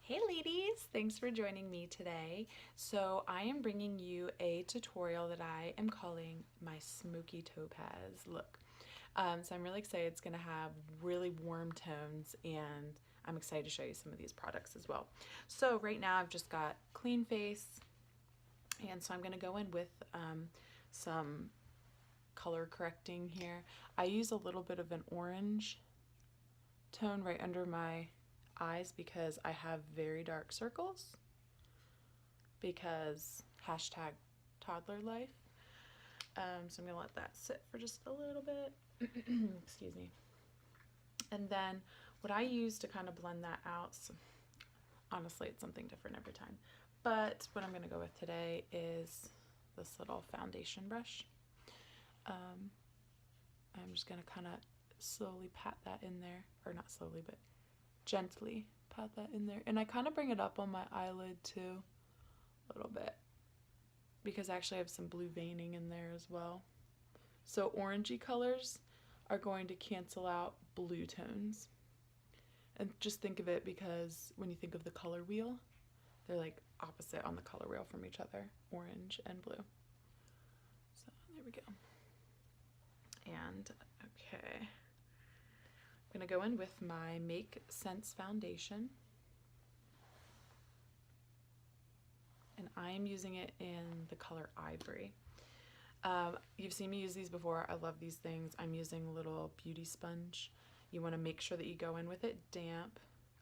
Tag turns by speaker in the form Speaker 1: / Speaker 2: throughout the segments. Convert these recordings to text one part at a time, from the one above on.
Speaker 1: Hey ladies, thanks for joining me today. So I am bringing you a tutorial that I am calling my Smokey Topaz look. So I'm really excited. It's gonna have really warm tones and I'm excited to show you some of these products as well. So right now I've just got clean face, and so I'm gonna go in with some color correcting here. I use a little bit of an orange tone right under my eyes because I have very dark circles because hashtag toddler life. So I'm gonna let that sit for just a little bit. Excuse me. And then what I use to kind of blend that out, so honestly it's something different every time, but what I'm gonna go with today is this little foundation brush. I'm just gonna kind of slowly pat that in there, or not slowly, but gently pat that in there. And I kind of bring it up on my eyelid too, a little bit, because I actually have some blue veining in there as well. So orangey colors are going to cancel out blue tones. And just think of it, because when you think of the color wheel, they're like opposite on the color wheel from each other, orange and blue. So there we go. And okay, I'm gonna go in with my Makesense foundation, and I'm using it in the color Ivory. You've seen me use these before. I love these things. I'm using a little beauty sponge. You want to make sure that you go in with it damp,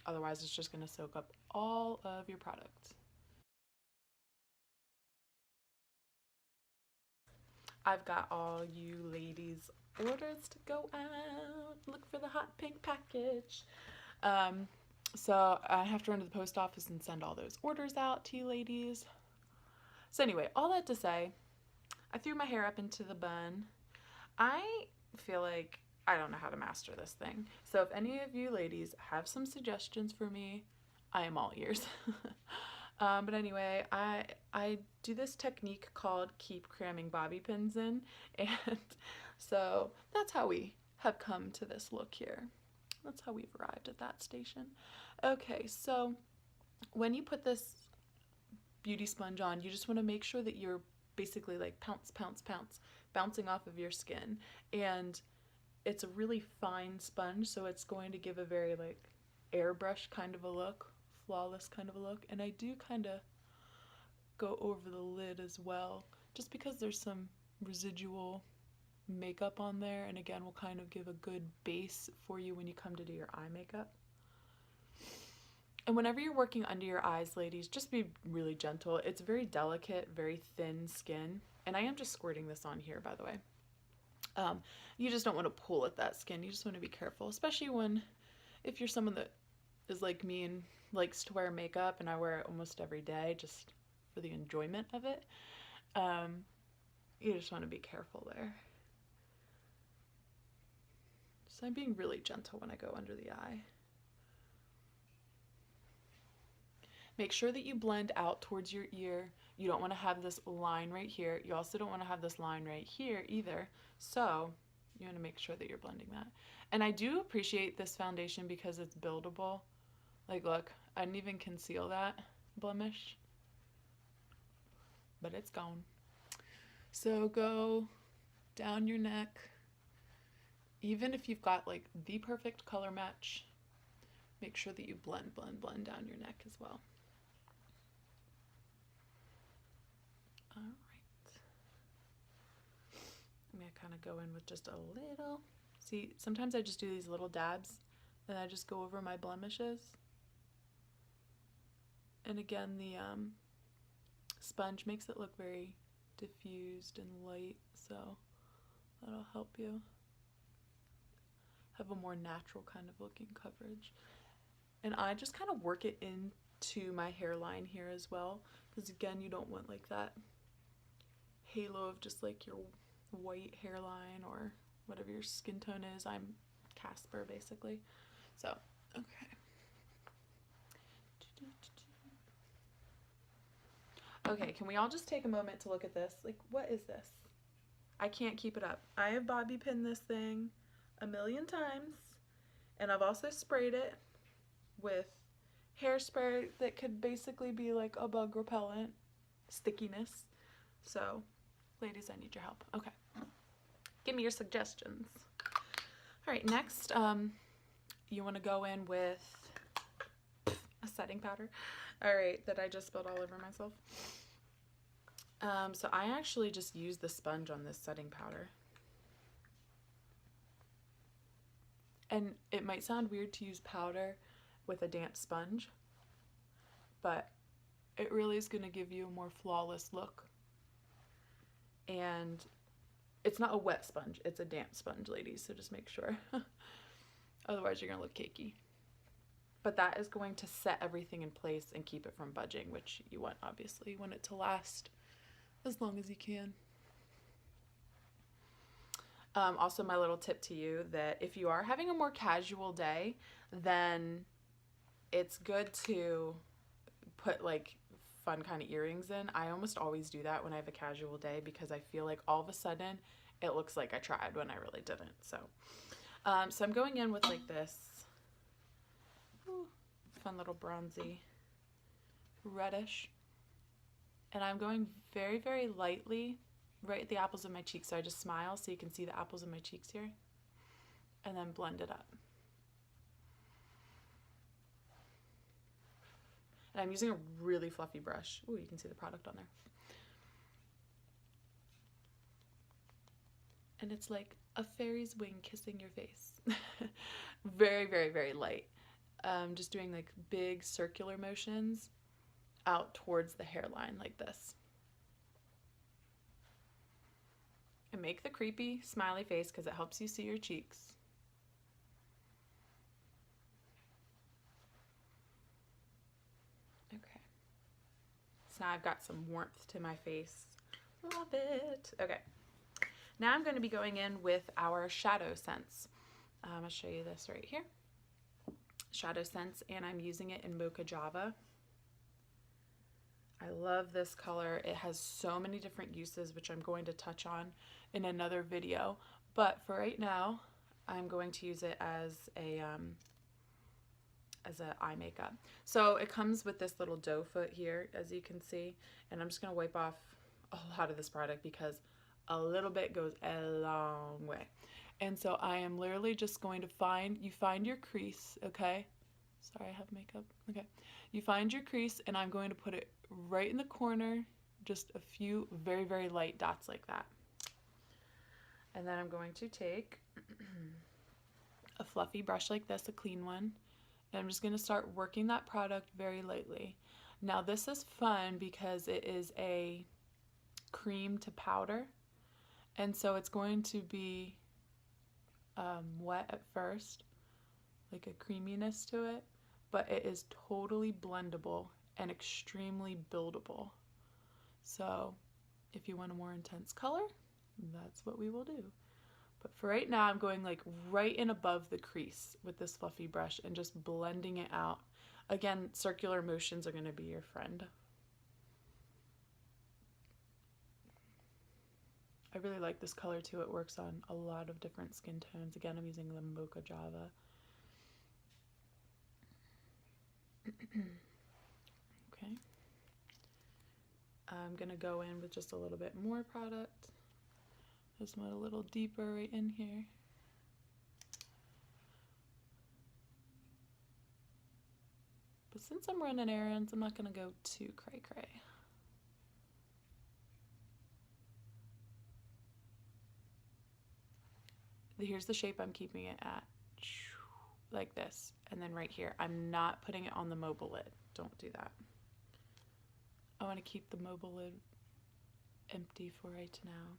Speaker 1: otherwise it's just going to soak up all of your product. I've got all you ladies orders to go out. Look for the hot pink package. So I have to run to the post office and send all those orders out to you ladies. So anyway, all that to say, I threw my hair up into the bun. I feel like I don't know how to master this thing. So if any of you ladies have some suggestions for me, I am all ears. But anyway, I do this technique called keep cramming bobby pins in, and so that's how we have come to this look here. That's how we've arrived at that station. Okay, so when you put this beauty sponge on, you just want to make sure that you're basically like pounce, pounce, pounce, bouncing off of your skin. And it's a really fine sponge, so it's going to give a very like airbrush kind of a look, flawless kind of a look. And I do kind of go over the lid as well, just because there's some residual makeup on there, and again, will kind of give a good base for you when you come to do your eye makeup. And whenever you're working under your eyes, ladies, just be really gentle. It's very delicate, very thin skin. And I am just squirting this on here, by the way. You just don't want to pull at that skin. You just want to be careful, especially if you're someone that is like me and likes to wear makeup, and I wear it almost every day just for the enjoyment of it. You just want to be careful there. So I'm being really gentle when I go under the eye. Make sure that you blend out towards your ear. You don't want to have this line right here. You also don't want to have this line right here either. So you want to make sure that you're blending that. And I do appreciate this foundation because it's buildable. Like, look, I didn't even conceal that blemish, but it's gone. So go down your neck. Even if you've got like the perfect color match, make sure that you blend, blend, blend down your neck as well. All right. I'm gonna kind of go in with just a little. See, sometimes I just do these little dabs and I just go over my blemishes. And again, the sponge makes it look very diffused and light, so that'll help you have a more natural kind of looking coverage. And I just kind of work it into my hairline here as well, because again, you don't want like that halo of just like your white hairline or whatever your skin tone is. I'm Casper basically. So, okay. Okay, can we all just take a moment to look at this? Like, what is this? I can't keep it up. I have bobby pinned this thing a million times, and I've also sprayed it with hairspray that could basically be like a bug repellent stickiness. So, ladies, I need your help. Okay. Give me your suggestions. All right, next, you want to go in with a setting powder. All right, that I just spilled all over myself. So I actually just use the sponge on this setting powder. And it might sound weird to use powder with a damp sponge, but it really is going to give you a more flawless look. And it's not a wet sponge, it's a damp sponge, ladies, so just make sure. Otherwise you're going to look cakey. But that is going to set everything in place and keep it from budging, which you want, obviously. You want it to last as long as you can. Also, my little tip to you, that if you are having a more casual day, then it's good to put like fun kind of earrings in. I almost always do that when I have a casual day because I feel like all of a sudden it looks like I tried when I really didn't. So, so I'm going in with like this fun little bronzy reddish, and I'm going very, very lightly right at the apples of my cheeks. So I just smile so you can see the apples of my cheeks here, and then blend it up. And I'm using a really fluffy brush. Ooh, you can see the product on there. And it's like a fairy's wing kissing your face. Very, very, very light. Just doing like big circular motions out towards the hairline like this. And make the creepy smiley face because it helps you see your cheeks. Okay. So now I've got some warmth to my face. Love it. Okay. Now I'm going to be going in with our Shadowsense. I'll show you this right here. Shadowsense, and I'm using it in Mocha Java. I love this color. It has so many different uses, which I'm going to touch on in another video. But for right now, I'm going to use it as a eye makeup. So it comes with this little doe foot here, as you can see, and I'm just going to wipe off a lot of this product because a little bit goes a long way. And so I am literally just going to find your crease, okay? Sorry, I have makeup. Okay. You find your crease, and I'm going to put it right in the corner, just a few very, very light dots like that. And then I'm going to take a fluffy brush like this, a clean one, and I'm just going to start working that product very lightly. Now this is fun because it is a cream to powder, and so it's going to be wet at first, like a creaminess to it, but it is totally blendable and extremely buildable. So if you want a more intense color, that's what we will do. But for right now, I'm going like right in above the crease with this fluffy brush and just blending it out. Again, circular motions are going to be your friend. I really like this color too. It works on a lot of different skin tones. Again, I'm using the Mocha Java. Okay. I'm going to go in with just a little bit more product. Just went a little deeper right in here. But since I'm running errands, I'm not going to go too cray-cray. Here's the shape I'm keeping it at, like this. And then right here, I'm not putting it on the mobile lid. Don't do that. I want to keep the mobile lid empty for right now.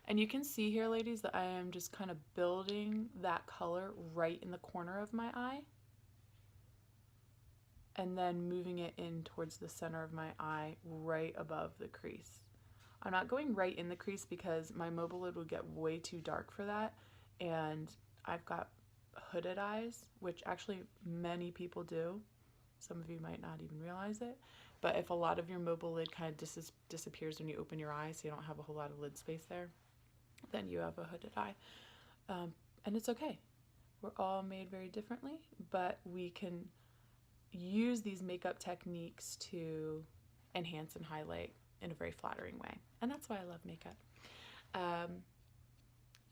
Speaker 1: And you can see here, ladies, that I am just kind of building that color right in the corner of my eye, and then moving it in towards the center of my eye, right above the crease. I'm not going right in the crease because my mobile lid would get way too dark for that, and I've got hooded eyes, which actually many people do. Some of you might not even realize it, but if a lot of your mobile lid kind of disappears when you open your eye, so you don't have a whole lot of lid space there, then you have a hooded eye. And it's okay. We're all made very differently, but we can, use these makeup techniques to enhance and highlight in a very flattering way. And that's why I love makeup.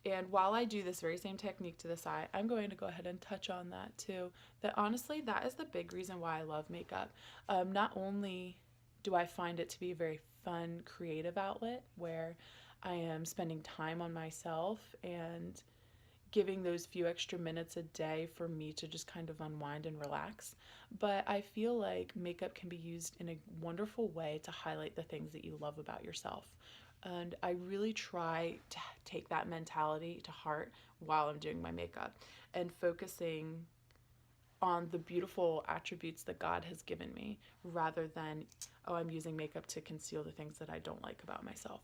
Speaker 1: And while I do this very same technique to this eye, I'm going to go ahead and touch on that too. That honestly, that is the big reason why I love makeup. Not only do I find it to be a very fun, creative outlet where I am spending time on myself and giving those few extra minutes a day for me to just kind of unwind and relax, but I feel like makeup can be used in a wonderful way to highlight the things that you love about yourself. And I really try to take that mentality to heart while I'm doing my makeup and focusing on the beautiful attributes that God has given me rather than, oh, I'm using makeup to conceal the things that I don't like about myself.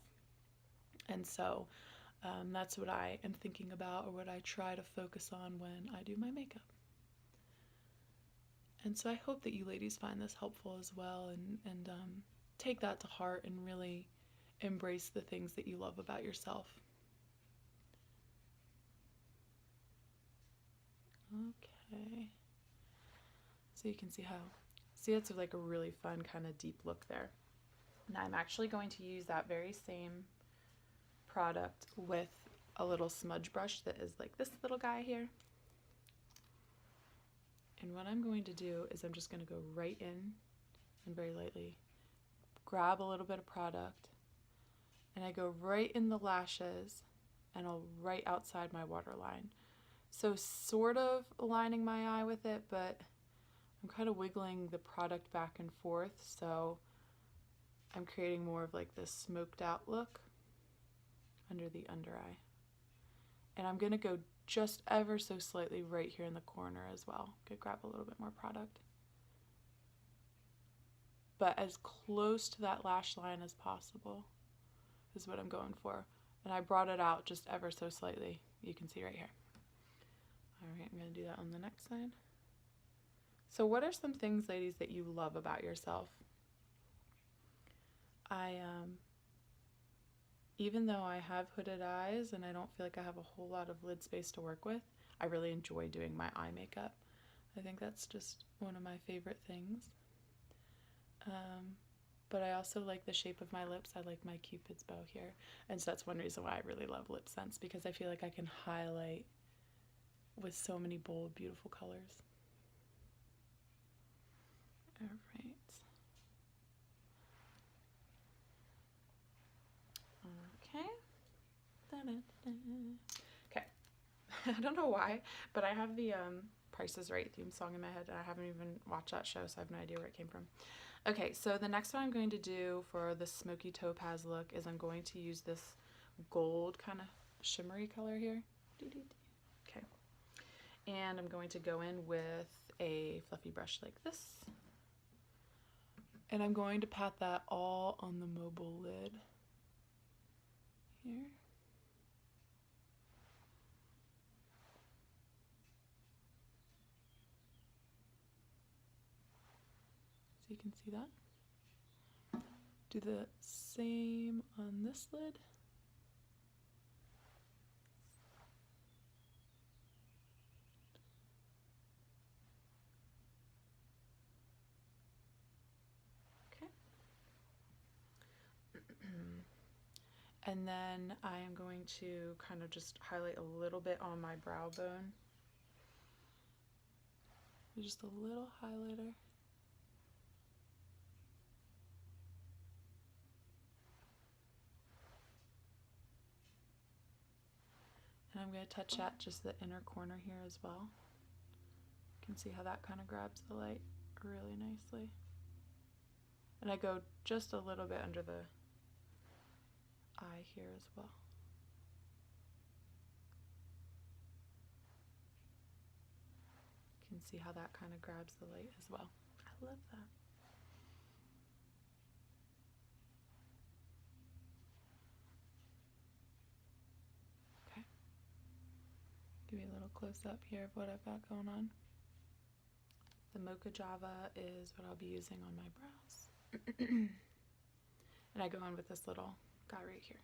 Speaker 1: And so that's what I am thinking about, or what I try to focus on when I do my makeup. And so I hope that you ladies find this helpful as well, and take that to heart and really embrace the things that you love about yourself. Okay. So you can see it's like a really fun kind of deep look there. Now I'm actually going to use that very same product with a little smudge brush that is like this little guy here. And what I'm going to do is I'm just going to go right in and very lightly grab a little bit of product, and I go right in the lashes and I'll right outside my waterline. So sort of aligning my eye with it, but I'm kind of wiggling the product back and forth, so I'm creating more of like this smoked out look under the under eye. And I'm going to go just ever so slightly right here in the corner as well. Could grab a little bit more product. But as close to that lash line as possible is what I'm going for. And I brought it out just ever so slightly. You can see right here. All right, I'm going to do that on the next side. So what are some things, ladies, that you love about yourself? Even though I have hooded eyes and I don't feel like I have a whole lot of lid space to work with, I really enjoy doing my eye makeup. I think that's just one of my favorite things. But I also like the shape of my lips. I like my Cupid's bow here. And so that's one reason why I really love LipSense, because I feel like I can highlight with so many bold, beautiful colors. All right. Okay. Okay. I don't know why, but I have the Price is Right theme song in my head, and I haven't even watched that show, so I have no idea where it came from. Okay, so the next one I'm going to do for the Smokey Topaz look is I'm going to use this gold kind of shimmery color here. Okay. And I'm going to go in with a fluffy brush like this. And I'm going to pat that all on the mobile lid here. So you can see that. Do the same on this lid. Okay. And then I am going to kind of just highlight a little bit on my brow bone. Just a little highlighter. And I'm going to touch at just the inner corner here as well. You can see how that kind of grabs the light really nicely. And I go just a little bit under the eye here as well. You can see how that kind of grabs the light as well. I love that. Okay. Give you a little close up here of what I've got going on. The Mocha Java is what I'll be using on my brows. And I go in with this little guy right here.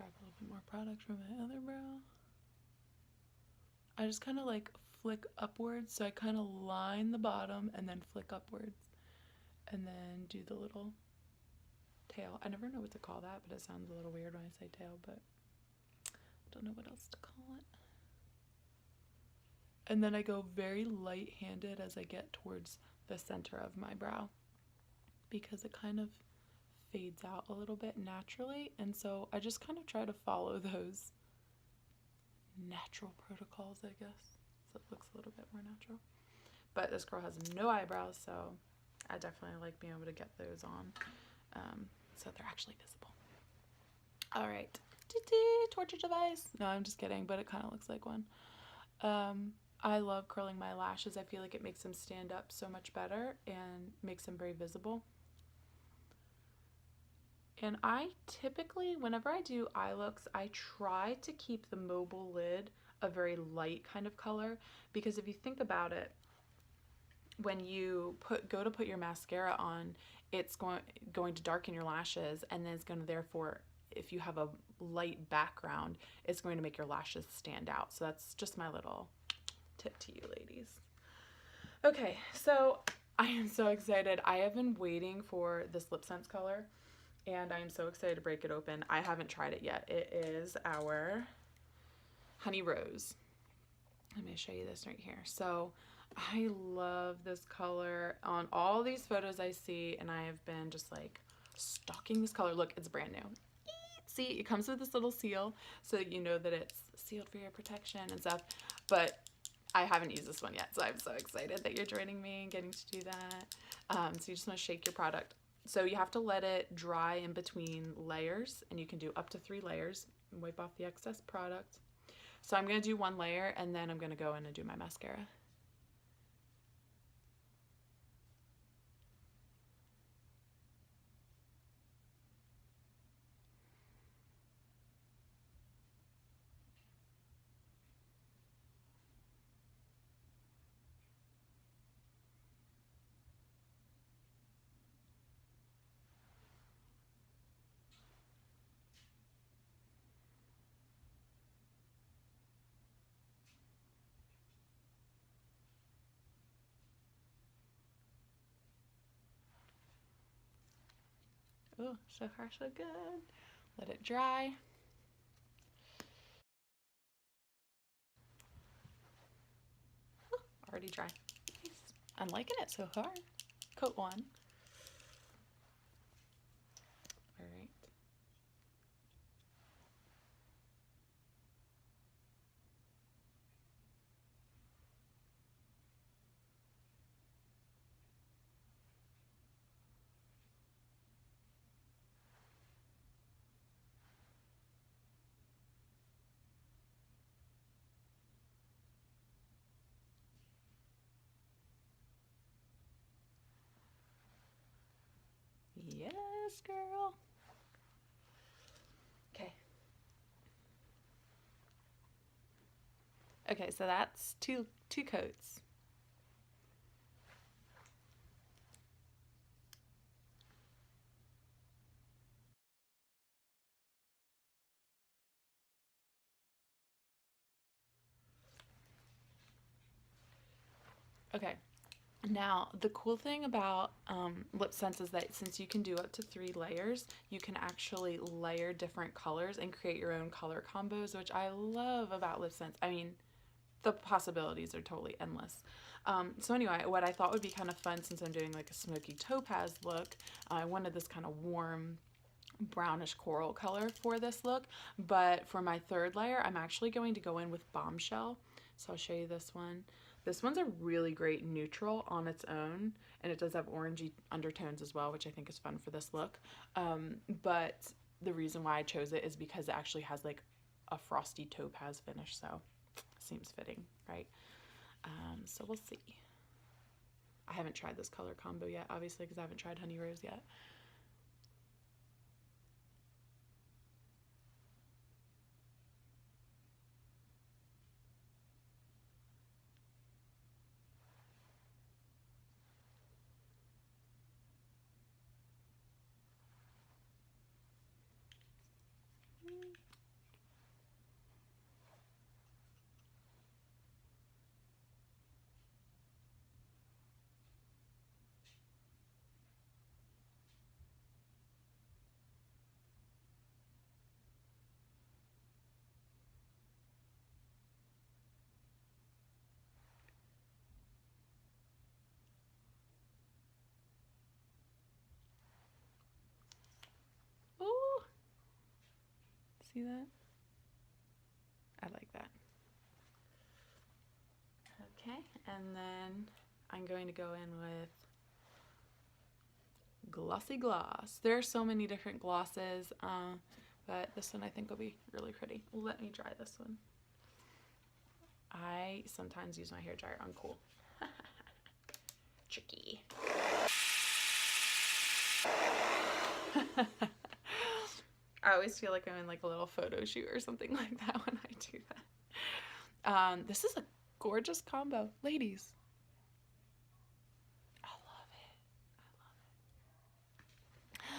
Speaker 1: grab a little bit more product from my other brow. I just kind of like flick upwards, so I kind of line the bottom and then flick upwards and then do the little tail. I never know what to call that, but it sounds a little weird when I say tail, but I don't know what else to call it. And then I go very light-handed as I get towards the center of my brow because it kind of fades out a little bit naturally, and so I just kind of try to follow those natural protocols, I guess, so it looks a little bit more natural. But this girl has no eyebrows, so I definitely like being able to get those on, so they're actually visible. All right, torture device. No, I'm just kidding, but it kind of looks like one. I love curling my lashes. I feel like it makes them stand up so much better and makes them very visible. And I typically, whenever I do eye looks, I try to keep the mobile lid a very light kind of color, because if you think about it, when you go to put your mascara on, it's going to darken your lashes, and then it's going to, therefore, if you have a light background, it's going to make your lashes stand out. So that's just my little tip to you ladies. Okay, so I am so excited. I have been waiting for this LipSense color, and I'm so excited to break it open. I haven't tried it yet. It is our Honey Rose. Let me show you this right here. So I love this color on all these photos I see, and I have been just like stalking this color. Look, it's brand new. See, it comes with this little seal so that you know that it's sealed for your protection and stuff, but I haven't used this one yet, so I'm so excited that you're joining me and getting to do that. So you just want to shake your product. So you have to let it dry in between layers, and you can do up to 3 layers and wipe off the excess product. So I'm going to do 1 layer, and then I'm going to go in and do my mascara. Oh, so far so good. Let it dry. Oh, already dry. Nice. I'm liking it so far. Coat 1. All right. Yes, girl. Okay. Okay, so that's two coats. Okay. Now, the cool thing about LipSense is that since you can do up to 3 layers, you can actually layer different colors and create your own color combos, which I love about LipSense. I mean, the possibilities are totally endless. So anyway, what I thought would be kind of fun, since I'm doing like a Smokey Topaz look, I wanted this kind of warm brownish coral color for this look, but for my 3rd layer, I'm actually going to go in with Bombshell. So I'll show you this one. This one's a really great neutral on its own, and it does have orangey undertones as well, which I think is fun for this look. But the reason why I chose it is because it actually has like a frosty topaz finish, so seems fitting, right? So we'll see. I haven't tried this color combo yet, obviously, because I haven't tried Honey Rose yet. see that? I like that. Okay, and then I'm going to go in with Glossy Gloss. There are so many different glosses, but this one I think will be really pretty. Let me try this one. I sometimes use my hairdryer on cool. Tricky. I always feel like I'm in like a little photo shoot or something like that when I do that. This is a gorgeous combo. Ladies, I love it.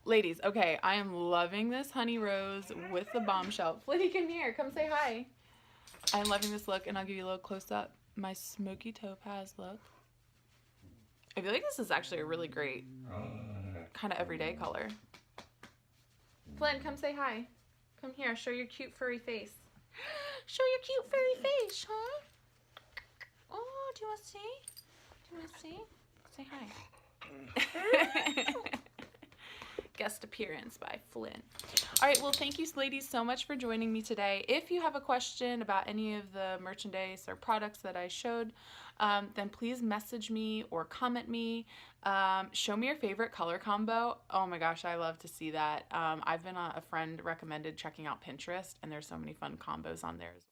Speaker 1: Ladies, okay, I am loving this honey rose with the bombshell. Flitty, come here. Come say hi. I'm loving this look, and I'll give you a little close-up. My Smokey Topaz look. I feel like this is actually a really great kind of everyday color. Flynn, come say hi. Come here. Show your cute furry face. Show your cute furry face, huh? Oh, do you want to see? Do you want to see? Say hi. Guest appearance by Flynn. All right, well, thank you, ladies, so much for joining me today. If you have a question about any of the merchandise or products that I showed, then please message me or comment me. Show me your favorite color combo. Oh my gosh, I love to see that. I've been a friend recommended checking out Pinterest, and there's so many fun combos on there as well.